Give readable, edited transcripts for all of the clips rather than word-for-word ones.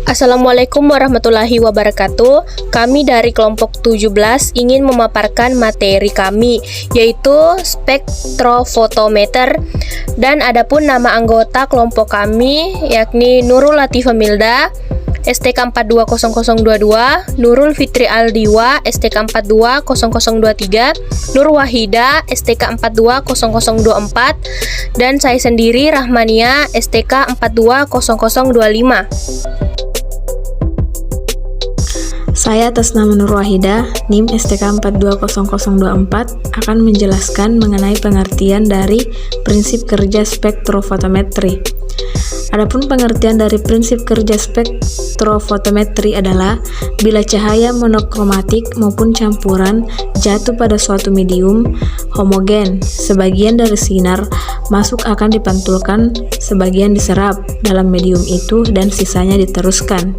Assalamualaikum warahmatullahi wabarakatuh. Kami dari kelompok 17 ingin memaparkan materi kami, yaitu spektrofotometer. Dan adapun nama anggota kelompok kami yakni Nurul Latifah Milda, STK 420022, Nurul Fitri Aldiwa, STK 420023, Nur Wahida, STK 420024, dan saya sendiri Rahmania, STK 420025. Saya atas nama Nur Wahida, NIM STK 420024 akan menjelaskan mengenai pengertian dari prinsip kerja spektrofotometri. Adapun pengertian dari prinsip kerja spektrofotometri adalah bila cahaya monokromatik maupun campuran jatuh pada suatu medium homogen, sebagian dari sinar masuk akan dipantulkan, sebagian diserap dalam medium itu dan sisanya diteruskan.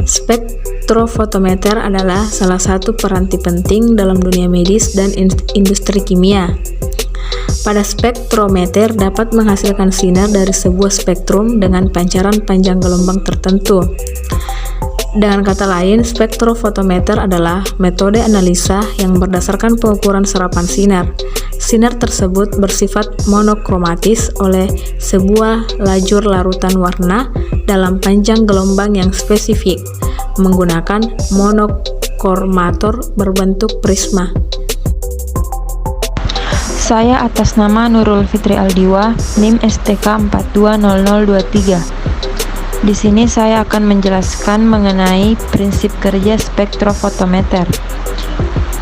Spektrofotometer adalah salah satu peranti penting dalam dunia medis dan industri kimia. Pada spektrometer dapat menghasilkan sinar dari sebuah spektrum dengan pancaran panjang gelombang tertentu. Dengan kata lain, spektrofotometer adalah metode analisa yang berdasarkan pengukuran serapan sinar. Sinar tersebut bersifat monokromatis oleh sebuah lajur larutan warna dalam panjang gelombang yang spesifik menggunakan monokromator berbentuk prisma. Saya atas nama Nurul Fitri Aldiwa, NIM STK 420023. Di sini saya akan menjelaskan mengenai prinsip kerja spektrofotometer.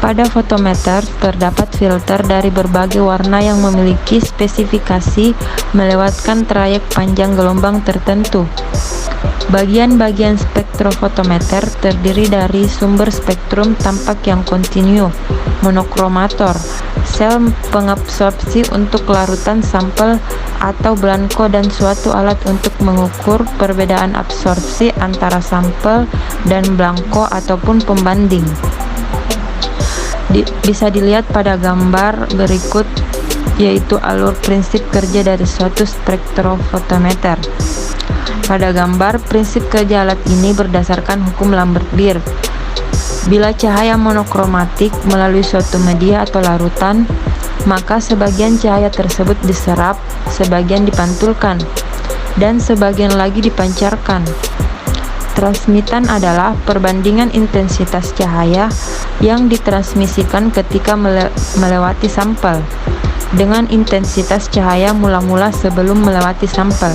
Pada fotometer terdapat filter dari berbagai warna yang memiliki spesifikasi melewatkan trayek panjang gelombang tertentu. Bagian-bagian spektrofotometer terdiri dari sumber spektrum tampak yang kontinu, monokromator, sel pengabsorpsi untuk larutan sampel atau blanko, dan suatu alat untuk mengukur perbedaan absorpsi antara sampel dan blanko ataupun pembanding. Bisa dilihat pada gambar berikut, yaitu alur prinsip kerja dari suatu spektrofotometer. Pada gambar, prinsip kerja alat ini berdasarkan hukum Lambert-Beer. Bila cahaya monokromatik melalui suatu media atau larutan, maka sebagian cahaya tersebut diserap, sebagian dipantulkan, dan sebagian lagi dipancarkan. Transmitan adalah perbandingan intensitas cahaya yang ditransmisikan ketika melewati sampel dengan intensitas cahaya mula-mula sebelum melewati sampel.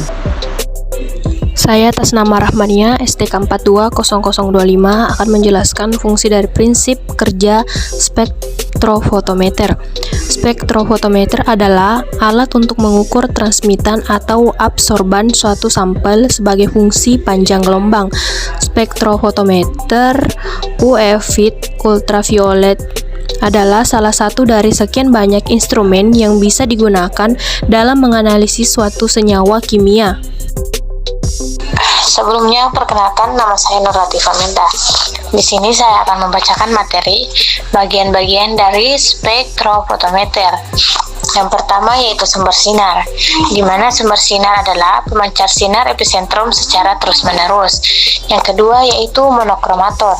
Saya atas nama Rahmania, STK 420025 akan menjelaskan fungsi dari prinsip kerja spektrofotometer. Spektrofotometer adalah alat untuk mengukur transmitan atau absorban suatu sampel sebagai fungsi panjang gelombang. Spektrofotometer UV ultraviolet adalah salah satu dari sekian banyak instrumen yang bisa digunakan dalam menganalisis suatu senyawa kimia. Sebelumnya, perkenalkan, nama saya Nur Latifah Milda. Di sini saya akan membacakan materi bagian-bagian dari spektrofotometer. Yang pertama yaitu sumber sinar, di mana sumber sinar adalah pemancar sinar epicentrum secara terus-menerus. Yang kedua yaitu monokromator,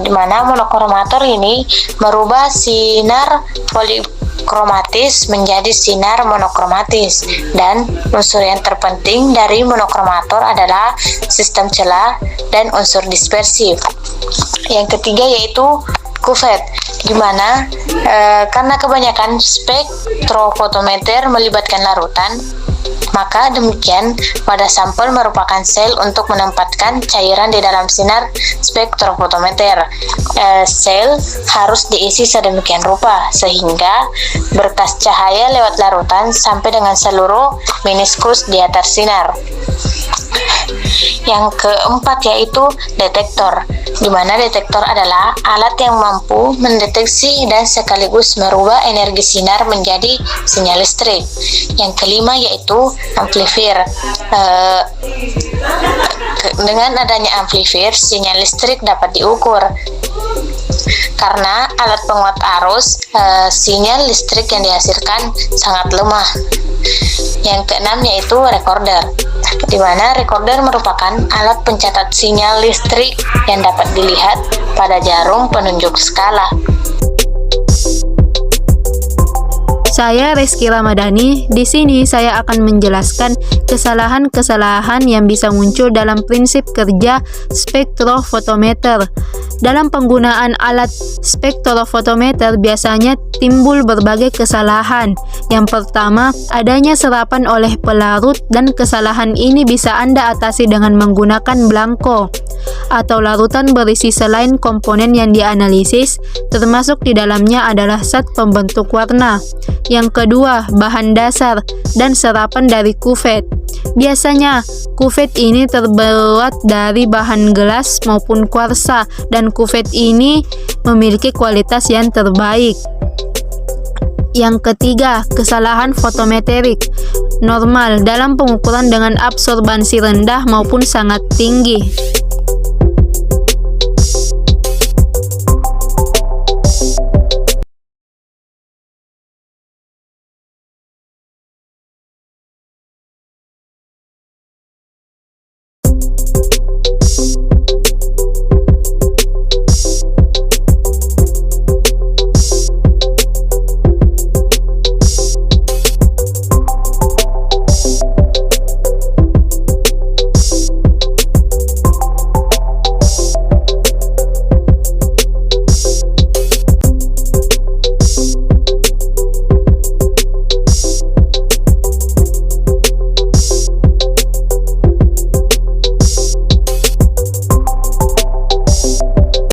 di mana monokromator ini merubah sinar polikromatis menjadi sinar monokromatis, dan unsur yang terpenting dari monokromator adalah sistem celah dan unsur dispersif. Yang ketiga yaitu kuvet, di mana karena kebanyakan spektrofotometer melibatkan larutan, maka demikian pada sampel merupakan sel untuk menempatkan cairan di dalam sinar spektrofotometer. Sel harus diisi sedemikian rupa sehingga berkas cahaya lewat larutan sampai dengan seluruh meniskus di atas sinar. Yang keempat yaitu detektor, di mana detektor adalah alat yang mampu mendeteksi dan sekaligus merubah energi sinar menjadi sinyal listrik. Yang kelima yaitu amplifier. Dengan adanya amplifier, sinyal listrik dapat diukur. karena alat penguat arus, sinyal listrik yang dihasilkan sangat lemah. Yang keenam yaitu recorder, di mana recorder merupakan alat pencatat sinyal listrik yang dapat dilihat pada jarum penunjuk skala. Saya Reski Ramadhani. Di sini saya akan menjelaskan kesalahan-kesalahan yang bisa muncul dalam prinsip kerja spektrofotometer. Dalam penggunaan alat spektrofotometer biasanya timbul berbagai kesalahan. Yang pertama, adanya serapan oleh pelarut, dan kesalahan ini bisa Anda atasi dengan menggunakan blanko atau larutan berisi selain komponen yang dianalisis, termasuk di dalamnya adalah zat pembentuk warna. Yang kedua, bahan dasar dan serapan dari kuvet. Biasanya, kuvet ini terbuat dari bahan gelas maupun kuarsa, dan kuvet ini memiliki kualitas yang terbaik. Yang ketiga, kesalahan fotometrik normal dalam pengukuran dengan absorbansi rendah maupun sangat tinggi.